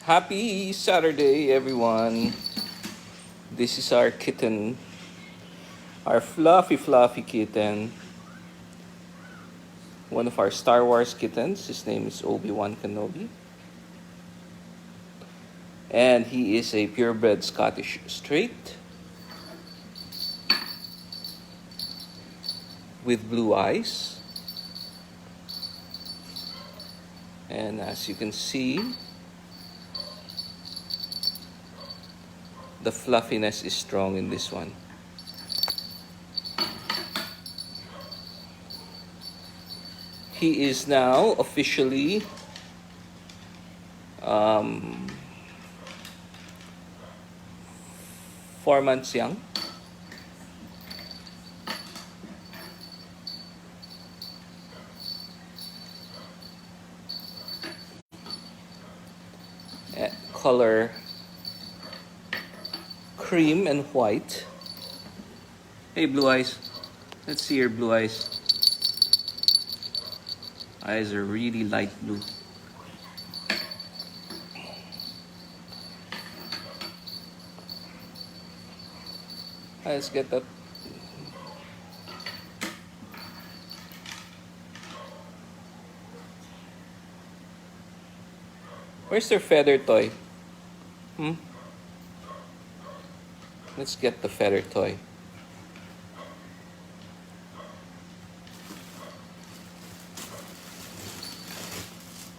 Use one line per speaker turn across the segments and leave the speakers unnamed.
Happy Saturday, everyone. This is our kitten, our fluffy kitten. One of our Star Wars kittens. His name is Obi-Wan Kenobi. And he is a purebred Scottish Straight with blue eyes. And as you can see, the fluffiness is strong in this one. He is now officially 4 months young. Color cream and white. Hey, blue eyes. Let's see your blue eyes. Eyes are really light blue. Let's get that. Where's their feather toy? Let's get the feather toy.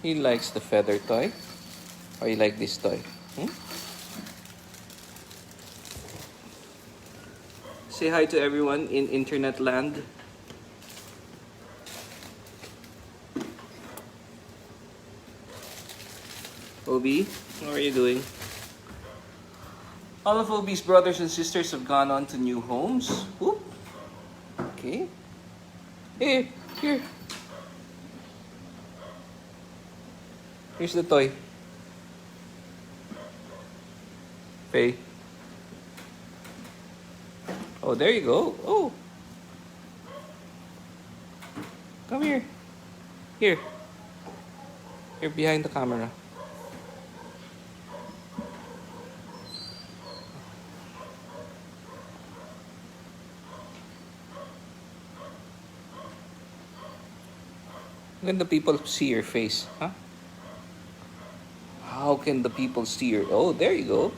He likes the feather toy. Or you like this toy? Say hi to everyone in internet land. Obi, how are you doing? All of Obi's brothers and sisters have gone on to new homes. Whoop. Okay. Hey, here. Here's the toy. Faye. Oh, there you go. Oh. Come here. Here. You're behind the camera. How can the people see your face, huh? How can the people see your... Oh, there you go.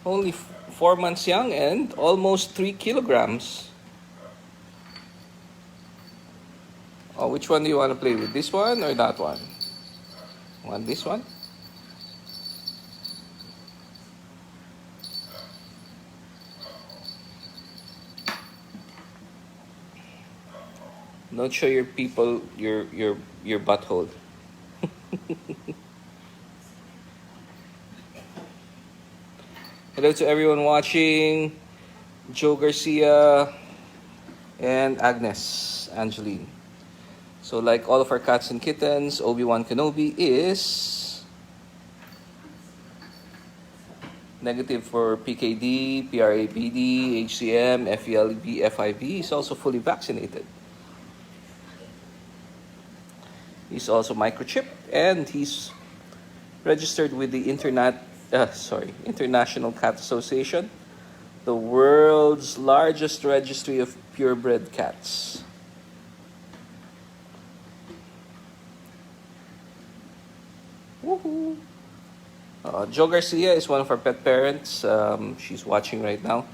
Only 4 months young and almost 3 kilograms. Oh, which one do you want to play with? This one or that one? Want this one? Don't show your people your butthole. Hello to everyone watching. Joe Garcia and Agnes Angeline. So like all of our cats and kittens, Obi-Wan Kenobi is negative for PKD, PRAPD, HCM, FELB, FIV. He's also fully vaccinated. He's also microchipped, and he's registered with the International Cat Association, the world's largest registry of purebred cats. Woohoo! Joe Garcia is one of our pet parents. She's watching right now.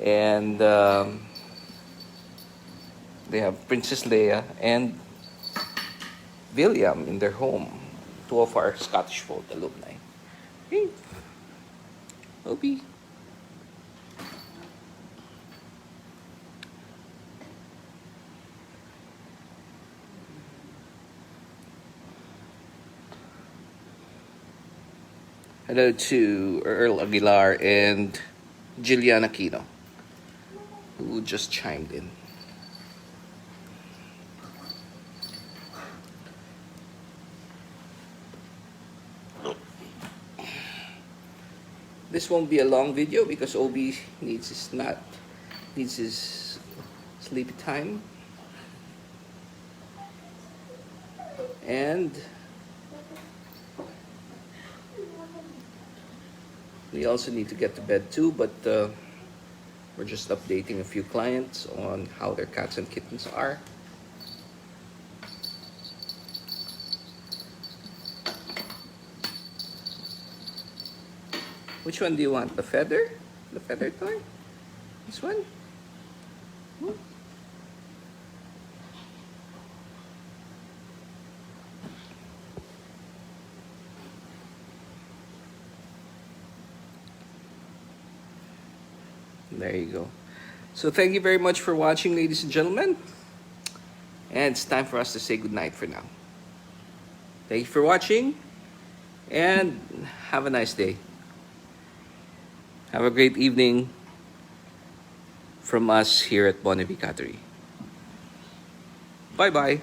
And they have Princess Leia and William in their home. 2 of our Scottish Fold alumni. Hey, Obi. Hello to Earl Aguilar and Jillian Aquino, who just chimed in. This won't be a long video because Obi needs his nap. needs his sleepy time. And we also need to get to bed too, but we're just updating a few clients on how their cats and kittens are. Which one do you want? The feather? The feather toy? This one? Hmm? There you go. So thank you very much for watching, ladies and gentlemen. And it's time for us to say goodnight for now. Thank you for watching, and have a nice day. Have a great evening from us here at Bonnevie Cattery. Bye-bye.